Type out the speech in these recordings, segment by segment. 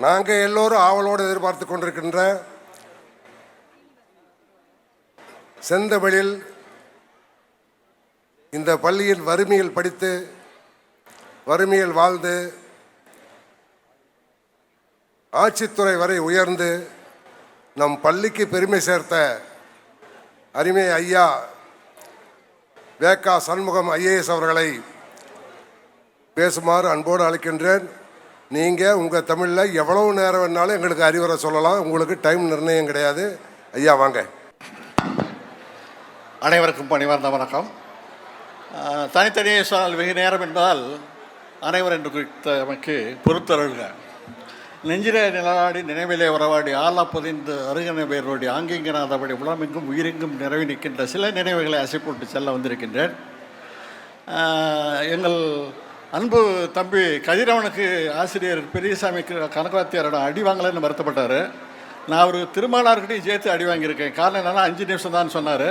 நாங்கள் எல்லோரும் ஆவலோடு எதிர்பார்த்து கொண்டிருக்கின்ற செந்தமிழில் இந்த பள்ளியில் வறுமையில் படித்து வறுமையில் வாழ்ந்து ஆட்சித்துறை வரை உயர்ந்து நம் பள்ளிக்கு பெருமை சேர்த்த அருமை ஐயா வேக்கா சண்முகம் ஐஏஎஸ் அவர்களை பேசுமாறு அன்போடு அழைக்கின்றேன். நீங்கள் உங்கள் தமிழில் எவ்வளவு நேரம் வேணாலும் எங்களுக்கு அறிவுரை சொல்லலாம். உங்களுக்கு டைம் நிர்ணயம் கிடையாது. ஐயா வாங்க. அனைவருக்கும் பணிவார்ந்த வணக்கம். தனித்தனியே சொன்னால் வெகு நேரம் என்பதால் அனைவர் என்று குறித்தமைக்கு பொறுத்தருள்க. நெஞ்சிலே நிலவாடி நினைவிலே உறவாடி ஆலா பதிந்து அருகன பேரோடி ஆங்கிங்கனாதபடி உலமெங்கும் உயிரெங்கும் நிறைவு நிற்கின்ற சில நினைவுகளை அசைப்போட்டு செல்ல வந்திருக்கின்றேன். எங்கள் அன்பு தம்பி கதிரவனுக்கு ஆசிரியர் பெரியசாமி கனகவாத்தியாரோட அடி வாங்கலன்னு வருத்தப்பட்டார். நான் ஒரு திருமாலார்கிட்டையும் சேர்த்து அடி வாங்கியிருக்கேன். காரணம் என்னென்னா 5 நிமிஷம் தான் சொன்னார்.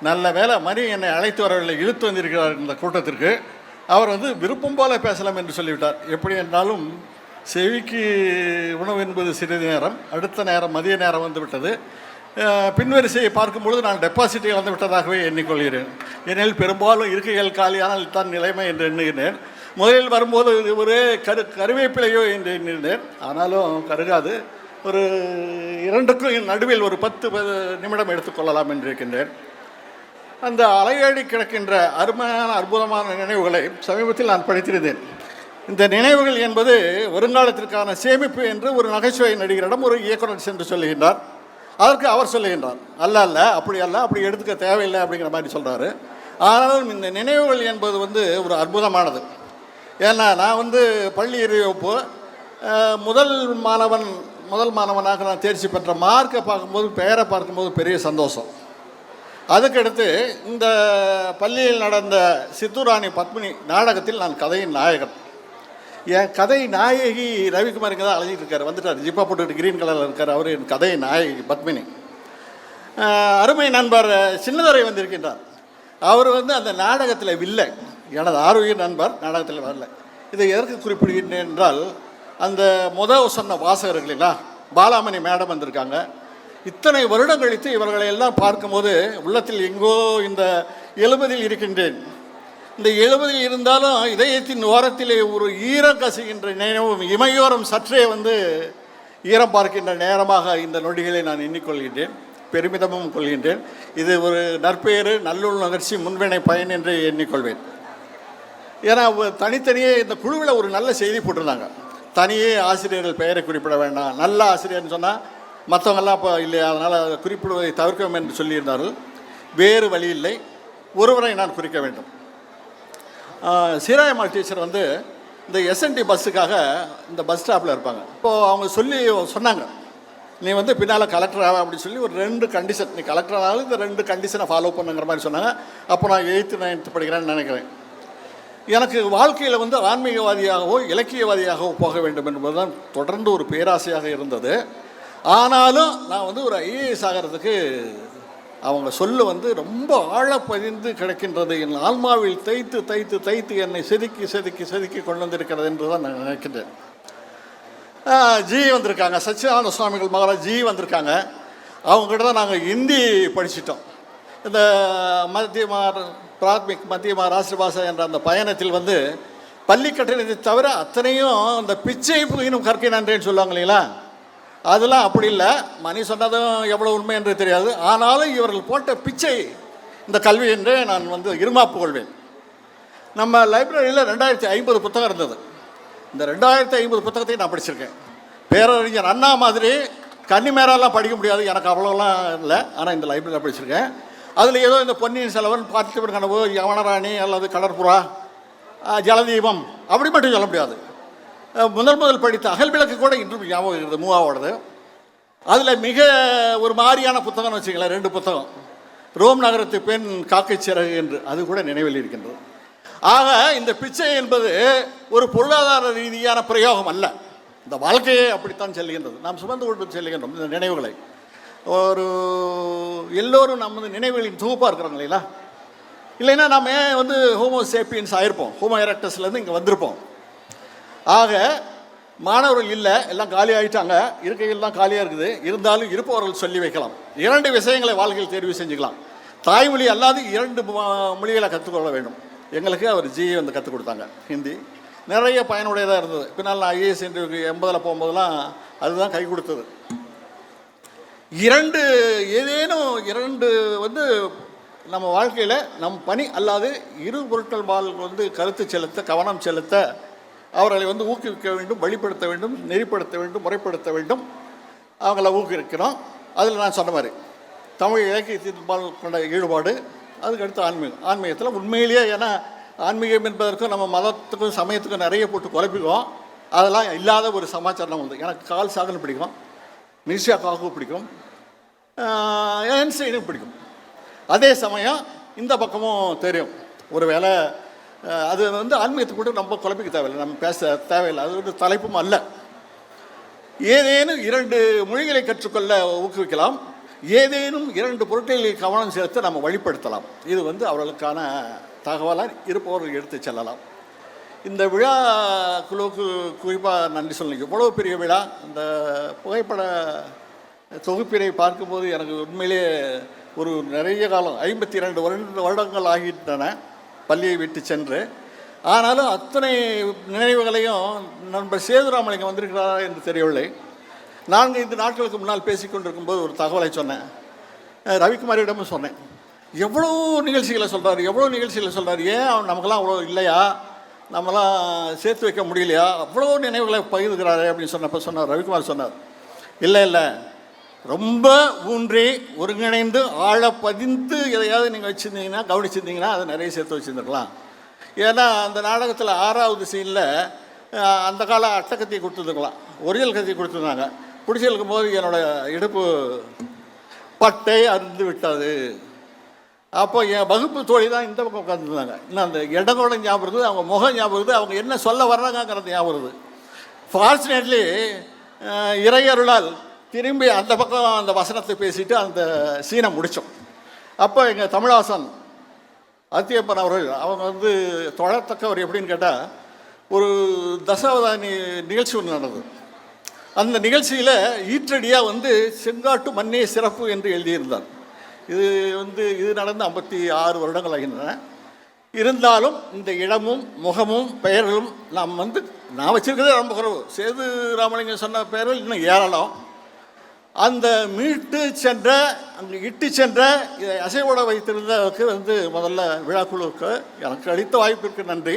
நல்ல வேலை மணி என்னை அழைத்து வரவில்லை, இழுத்து வந்திருக்கிறார் இந்த கூட்டத்திற்கு. அவர் விருப்பம் போல பேசலாம் என்று சொல்லிவிட்டார். எப்படி என்றாலும் செவிக்கு உணவு என்பது சிறிது நேரம், அடுத்த நேரம் மதிய நேரம் வந்துவிட்டது. பின்வரிசையை பார்க்கும்பொழுது நான் டெபாசிட்டை வந்து விட்டதாகவே எண்ணிக்கொள்கிறேன். ஏனெனில் பெரும்பாலும் இருக்கைகள் காலியானால் தான் நிலைமை என்று எண்ணுகிறேன். முதலில் வரும்போது ஒரு கருவேப்பிலையோ என்று எண்ணினேன். ஆனாலும் கருகாது. ஒரு 2க்கும் நடுவில் ஒரு 10 நிமிடம் எடுத்துக்கொள்ளலாம் என்று இருக்கின்றேன். அந்த அலையடி கிடக்கின்ற அருமையான அற்புதமான நினைவுகளை சமீபத்தில் நான் படித்திருந்தேன். இந்த நினைவுகள் என்பது வருங்காலத்திற்கான சேமிப்பு என்று ஒரு நகைச்சுவை நடிகரிடம் ஒரு இயக்குனர் சென்று சொல்லுகின்றார். அதற்கு அவர் சொல்லுகின்றார், அல்ல அப்படி எடுத்துக்க தேவையில்லை அப்படிங்கிற மாதிரி சொல்கிறாரு. ஆனாலும் இந்த நினைவுகள் என்பது ஒரு அற்புதமானது. ஏன்னா நான் பள்ளி இறுதிவகுப்பு முதல் மாணவனாக நான் தேர்ச்சி பெற்ற மார்க்கை பார்க்கும்போது, பெயரை பார்க்கும்போது பெரிய சந்தோஷம். அதுக்கடுத்து இந்த பள்ளியில் நடந்த சித்தூராணி பத்மினி நாடகத்தில் நான் கதையின் நாயகன். என் கதை நாயகி ரவிக்குமார் இங்கே தான் அழைச்சிட்டு இருக்கார். வந்துட்டார், ஜிப்பா போட்டுக்கிட்டு கிரீன் கலரில் இருக்கார். அவர் என் கதை நாயகி பத்மினி. அருமை நண்பர் சின்னதுரை வந்திருக்கின்றார். அவர் அந்த நாடகத்தில் வில்லை. எனது ஆரோக்கிய நண்பர் நாடகத்தில் வரல. இதை எதற்கு குறிப்பிடுகின்றேன் என்றால், அந்த சொன்ன வாசகர்களா பாலாமணி மேடம் வந்திருக்காங்க. இத்தனை வருடம் கழித்து இவர்களை எல்லாம் பார்க்கும்போது உள்ளத்தில் எங்கோ இந்த 70 இருக்கின்றேன். இந்த 70 இருந்தாலும் இதயத்தின் ஓரத்திலே ஒரு ஈரம் கசுகின்ற நினைவும் இமையோரம் சற்றே ஈரம் பார்க்கின்ற நேரமாக இந்த நொடிகளை நான் எண்ணிக்கொள்கின்றேன். பெருமிதமும் கொள்கின்றேன். இது ஒரு நற்பெயர், நல்லுள் நகர்ச்சி, முன்வினை பயன் என்று எண்ணிக்கொள்வேன். ஏன்னா தனித்தனியே இந்த குழுவில் ஒரு நல்ல செய்தி போட்டிருந்தாங்க. தனியே ஆசிரியர்கள் பெயரை குறிப்பிட வேண்டாம், நல்ல ஆசிரியர்னு சொன்னால் மற்றவங்கெல்லாம் இப்போ இல்லையா, அதனால் அதை குறிப்பிடுவதை தவிர்க்கவும் என்று சொல்லியிருந்தார்கள். வேறு வழி இல்லை, ஒருவரை நான் குறிக்க வேண்டும். சீராயம்மாள் டீச்சர் இந்த எஸ்என்டி பஸ்ஸுக்காக இந்த பஸ் ஸ்டாப்பில் இருப்பாங்க. இப்போது அவங்க சொன்னாங்க, நீ பின்னால் கலெக்டர் ஆக அப்படின்னு சொல்லி ஒரு 2 கண்டிஷன், நீ கலெக்டர் ஆனாலும் இந்த 2 கண்டிஷனை ஃபாலோ பண்ணுங்கிற மாதிரி சொன்னாங்க. அப்போ நான் 8th 9th படிக்கிறேன்னு நினைக்கிறேன். எனக்கு வாழ்க்கையில் ஆன்மீகவாதியாகவோ இலக்கியவாதியாகவோ போக வேண்டும் என்பது தான் தொடர்ந்து ஒரு பேராசையாக இருந்தது. ஆனாலும் நான் ஒரு ஐஏஎஸ் ஆகிறதுக்கு அவங்க சொல்ல ரொம்ப ஆழப்பதிந்து கிடக்கின்றது. என் ஆன்மாவில் தைத்து தைத்து தைத்து என்னை செதுக்கி செதுக்கி செதுக்கி கொண்டு வந்திருக்கிறது என்று தான் நான் நினைக்கின்றேன். ஜி வந்திருக்காங்க, சச்சிதானந்த சுவாமிகள் மகாராஜ் ஜி வந்திருக்காங்க. அவங்ககிட்ட தான் நாங்கள் ஹிந்தி படிச்சிட்டோம். இந்த மத்தியமா ராஷ்டிரபாஷா என்ற அந்த பயணத்தில் பள்ளி கட்டணத்தை தவிர அத்தனையும் இந்த பிச்சை புகினும் கற்கை நன்றேன்னு சொல்லுவாங்க இல்லைங்களா, அதெல்லாம் அப்படி இல்லை. மணி சொன்னதும் எவ்வளோ உண்மை என்று தெரியாது. ஆனாலும் இவர்கள் போட்ட பிச்சை இந்த கல்வி என்று நான் இருமாப்பு கொள்வேன். நம்ம லைப்ரரியில் 2050 புத்தகம் இருந்தது. இந்த 2050 புத்தகத்தையும் நான் படிச்சிருக்கேன். பேரறிஞர் அண்ணா மாதிரி கன்னிமேரெல்லாம் படிக்க முடியாது, எனக்கு அவ்வளோலாம் இல்லை. ஆனால் இந்த லைப்ரரியில் படிச்சிருக்கேன். அதில் ஏதோ இந்த பொன்னியின் செல்வன், பார்த்திபன் கனவு, யவனராணி அல்லது கடற்புறா, ஜலதீபம் அப்படி மட்டும் சொல்ல முடியாது. முதல் படித்த அகல் விளக்கு கூட இன்றும் ஞாபகம் இருக்குது, மூவாவோடது. அதில் மிக ஒரு மாதிரியான புத்தகம்னு வச்சுக்கலாம், 2 புத்தகம். ரோம் நகரத்து பெண் காக்கை சிறகு என்று, அது கூட நினைவில் இருக்கின்றது. ஆக இந்த பிச்சை என்பது ஒரு பொருளாதார ரீதியான பிரயோகம் அல்ல, இந்த வாழ்க்கையே அப்படித்தான் செல்கின்றது. நாம் சுமந்து கொண்டு செல்கின்றோம் இந்த நினைவுகளை. ஒரு எல்லோரும் நம்ம நினைவுகளின் தொகுப்பாக இருக்கிறோம் இல்லைங்களா. இல்லைன்னா நம்ம ஏன் ஹோமோ சேப்பியன்ஸ் ஆகிருப்போம், ஹோமோ எரக்டஸ்லேருந்து இங்கே வந்திருப்போம். ஆக மாணவர்கள் இல்லை, எல்லாம் காலி ஆகிட்டாங்க. இருக்கைகள் தான் காலியாக இருக்குது. இருந்தாலும் இருப்பவர்கள் சொல்லி வைக்கலாம். 2 விஷயங்களை வாழ்க்கையில் தேர்வு செஞ்சுக்கலாம். தாய்மொழி அல்லாது 2 மொழிகளை கற்றுக்கொள்ள வேண்டும். எங்களுக்கு அவர் ஜிஏ வந்து கற்றுக் கொடுத்தாங்க, ஹிந்தி. நிறைய பயனுடையதாக இருந்தது. பின்னால் நான் ஐஏஎஸ் இன்டர்வியூக்கு 80 போகும்போதெல்லாம் அதுதான் கை கொடுத்தது. 2 ஏதேனும் 2 வந்து நம்ம வாழ்க்கையில் நம் பணி அல்லாது இரு பொருட்கள் வந்து கருத்து செலுத்த, கவனம் செலுத்த, அவர்களை வந்து ஊக்குவிக்க வேண்டும், வழிப்படுத்த வேண்டும், நெறிப்படுத்த வேண்டும், முறைப்படுத்த வேண்டும். அவங்கள ஊக்குவிக்கிறோம். அதில் நான் சொன்ன மாதிரி தமிழ் இலக்கியத்தின்பால் கொண்ட ஈடுபாடு, அதுக்கடுத்து ஆன்மீகத்தில் உண்மையிலேயே, ஏன்னா ஆன்மீகம் என்பதற்கும் நம்ம மதத்துக்கும் சமயத்துக்கும் நிறைய போட்டு குழப்பிக்குவோம். அதெல்லாம் இல்லாத ஒரு சமாச்சாரம் உண்டு. எனக்கு கால் சாகன் பிடிக்கும், மிர்சியா காகு பிடிக்கும், ஐன்ஸ்டைனும் பிடிக்கும். அதே சமயம் இந்த பக்கமும் தெரியும். ஒரு வேளை அது வந்து ஆன்மீகத்தை கூட ரொம்ப குழப்பிக்க தேவையில்லை, நம்ம பேச தேவையில்லை, அது ஒரு தலைப்பும் அல்ல. ஏதேனும் 2 மொழிகளை கற்றுக்கொள்ள ஊக்குவிக்கலாம், ஏதேனும் 2 பொருட்களில் கவனம் செலுத்த நம்ம வழிப்படுத்தலாம். இது வந்து அவர்களுக்கான தகவலாக இருப்பவர்கள் எடுத்து செல்லலாம். இந்த விழா குழுவுக்கு குறிப்பாக நன்றி சொல்லணும். எவ்வளோ பெரிய விழா! இந்த புகைப்பட தொகுப்பினை பார்க்கும்போது எனக்கு உண்மையிலே ஒரு நிறைய காலம் 52 வருடங்கள் ஆகின்றன பள்ளியை விட்டு சென்று. ஆனாலும் அத்தனை நினைவுகளையும் நண்பர் சேதுராமலிங்கம் வந்திருக்கிறாரா என்று தெரியவில்லை. 4-5 நாட்களுக்கு முன்னால் பேசிக்கொண்டிருக்கும்போது ஒரு தகவலை சொன்னேன், ரவிக்குமாரிடமும் சொன்னேன். எவ்வளோ நிகழ்ச்சிகளை சொல்கிறார், ஏன் அவன் நமக்கெல்லாம் அவ்வளோ இல்லையா, நம்மளாம் சேர்த்து வைக்க முடியலையா, அவ்வளோ நினைவுகளை பகிர்கிறாரு அப்படின்னு சொன்னார். ரவிக்குமார் சொன்னார், இல்லை, ரொம்ப ஊன்றி ஒருங்கிணைந்து ஆழ பதிந்து எதையாவது நீங்கள் வச்சுருந்தீங்கன்னா, கவனிச்சிருந்தீங்கன்னா அதை நிறைய சேர்த்து வச்சுருந்துருக்கலாம். ஏன்னா அந்த நாடகத்தில் 6வது சீனில் அந்த கால அட்டக்கத்தி கொடுத்துருக்கலாம், ஒரிஜினல் கத்தி கொடுத்துருந்தாங்க. பிடிச்சி இருக்கும்போது என்னோடய இடுப்பு பட்டை அருந்து விட்டது. அப்போ என் வகுப்பு தோழி தான் இந்த பக்கம் உட்காந்துருந்தாங்க. இன்னும் அந்த இடங்களோட ஞாபகம் இருக்குது, அவங்க முகம் ஞாபகம் இருக்குது, அவங்க என்ன சொல்ல வர்றாங்கிறது ஞாபகம் இருக்குது. ஃபார்ச்சுனேட்லி இறையருளால் திரும்பி அந்த பக்கம் அந்த வசனத்தை பேசிட்டு அந்த சீனை முடித்தோம். அப்போ எங்கள் தமிழாசன் அத்தியப்பன் அவர்கள், அவங்க வந்து தொழத்தக்கவர் எப்படின்னு கேட்டால், ஒரு தசாவதானி நிகழ்ச்சி ஒன்று நடந்தது. அந்த நிகழ்ச்சியில் ஈற்றடியாக வந்து செங்காட்டு மண்ணே சிறப்பு என்று எழுதியிருந்தார். இது நடந்து 56 வருடங்கள் ஆகின்றன. இருந்தாலும் இந்த இடமும் முகமும் பெயர்களும் நான் வச்சிருக்கிறதே ரொம்ப குறைவு. சேது ராமலிங்கம் சொன்ன பெயர்கள் இன்னும் ஏறலாம். அந்த மீட்டு சென்ற, அங்கே இட்டு சென்ற, இதை அசைவோட வைத்திருந்ததுக்கு வந்து முதல்ல விழாக்குழுவுக்கு எனக்கு அளித்த வாய்ப்பிற்கு நன்றி.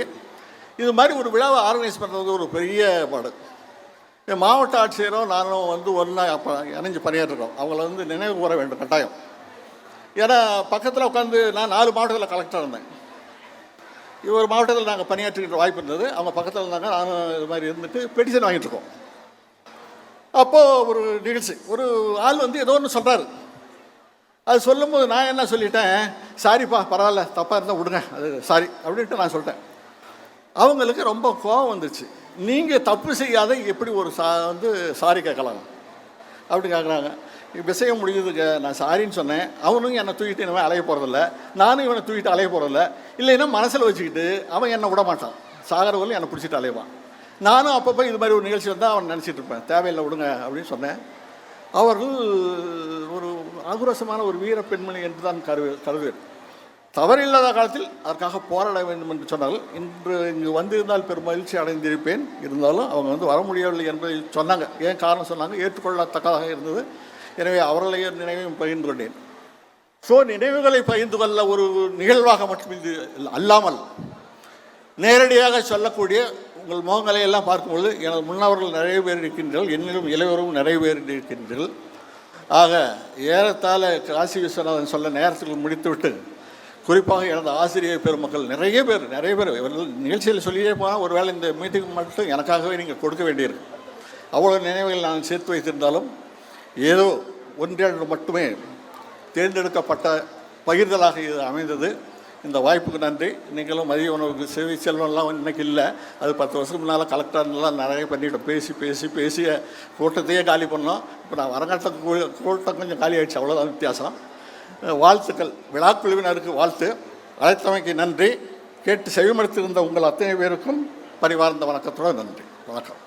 இது மாதிரி ஒரு விழாவை ஆர்கனைஸ் பண்ணுறது ஒரு பெரிய பாடு. மாவட்ட ஆட்சியரும் நானும் வந்து ஒன்றா அப்போ இணைஞ்சு பணியாற்றுறோம். அவங்கள வந்து நினைவு கூற வேண்டும் கட்டாயம். ஏன்னா பக்கத்தில் உட்காந்து நான் 4 மாவட்டத்தில் கலெக்டராக இருந்தேன். ஒரு மாவட்டத்தில் நாங்கள் பணியாற்றுகின்ற வாய்ப்பு இருந்தது. அவங்க பக்கத்தில் இருந்தாங்க, நானும் இது மாதிரி இருந்துட்டு பெட்டிஷன் வாங்கிட்டுருக்கோம். அப்போது ஒரு நிகழ்ச்சி, ஒரு ஆள் வந்து ஏதோ ஒன்று சொல்கிறாரு. அது சொல்லும்போது நான் என்ன சொல்லிட்டேன், சாரிப்பா பரவாயில்ல, தப்பாக இருந்தால் விடுங்க, அது சாரி அப்படின்ட்டு நான் சொல்லிட்டேன். அவங்களுக்கு ரொம்ப கோபம் வந்துச்சு. நீங்கள் தப்பு செய்யாத எப்படி ஒரு வந்து சாரி கேட்கலாம் அப்படி கேட்குறாங்க. விஷயம் முடிஞ்சதுக்கு நான் சாரின்னு சொன்னேன். அவனும் என்னை தூக்கிட்டு இனிமேல் அலைய போகிறதில்ல, நானும் இவனை தூக்கிட்டு அலைய போகிறதில்ல. இல்லைன்னா மனசில் வச்சுக்கிட்டு அவன் என்னை விட மாட்டான், சாகரவர்களும் என்னை பிடிச்சிட்டு அலைவான். நானும் அப்பப்போ இது மாதிரி ஒரு நிகழ்ச்சி வந்தால் அவன் நினச்சிட்டு இருப்பேன், தேவையில்லை விடுங்க அப்படின்னு சொன்னேன். அவர்கள் ஒரு ஆக்ரோஷமான ஒரு வீர பெண்மணி என்று தான் கருதுவேன். தவறில்லாத காலத்தில் அதற்காக போராட வேண்டும் என்று சொன்னார்கள். இன்று இங்கு வந்திருந்தால் பெரும் மகிழ்ச்சி அடைந்திருப்பேன். இருந்தாலும் அவங்க வந்து வர முடியவில்லை என்பதை சொன்னாங்க. ஏன் காரணம் சொன்னாங்க, ஏற்றுக்கொள்ளத்தக்கதாக இருந்தது. எனவே அவர்களைய நினைவையும் பகிர்ந்து கொண்டேன். ஸோ நினைவுகளை பகிர்ந்து கொள்ள ஒரு நிகழ்வாக மட்டும் இது அல்லாமல் நேரடியாக சொல்லக்கூடிய உங்கள் முகங்களை எல்லாம் பார்க்கும்பொழுது எனது முன்னவர்கள் நிறைய பேர் இருக்கின்றீர்கள், என்னிலும் இளைவரும் நிறைய பேர் இருக்கின்றீர்கள். ஆக ஏறத்தாழ காசி விஸ்வநாதன் சொல்ல நேரத்தில் முடித்துவிட்டு, குறிப்பாக எனது ஆசிரியர் பெருமக்கள் நிறைய பேர் நிகழ்ச்சியில் சொல்லியே போனால் ஒரு வேளை இந்த மீட்டிங் மட்டும் எனக்காகவே நீங்கள் கொடுக்க வேண்டியிருக்கு. அவ்வளோ நினைவுகள் நான் சேர்த்து வைத்திருந்தாலும் ஏதோ 1-2 மட்டுமே தேர்ந்தெடுக்கப்பட்ட பகிர்தலாக இது அமைந்தது. இந்த வாய்ப்புக்கு நன்றி. நீங்களும் மதிய உணவுக்கு சேவை செல்வம்லாம் இன்றைக்கி இல்லை, அது 10 வருஷத்துக்கு முன்னால் கலெக்டர்லாம் நிறைய பண்ணிவிட்டோம். பேசி கூட்டத்தையே காலி பண்ணோம். இப்போ நான் வரங்காட்டத்துக்கு கூட்டம் கொஞ்சம் காலி ஆகிடுச்சு, அவ்வளோதான் வித்தியாசம். வாழ்த்துக்கள், விழாக்குழுவினருக்கு வாழ்த்து. அழைத்தமைக்கு நன்றி. கேட்டு செவிமடுத்திருந்த உங்கள் அத்தனை பேருக்கும் பரிவார்ந்த வணக்கத்தோடு நன்றி. வணக்கம்.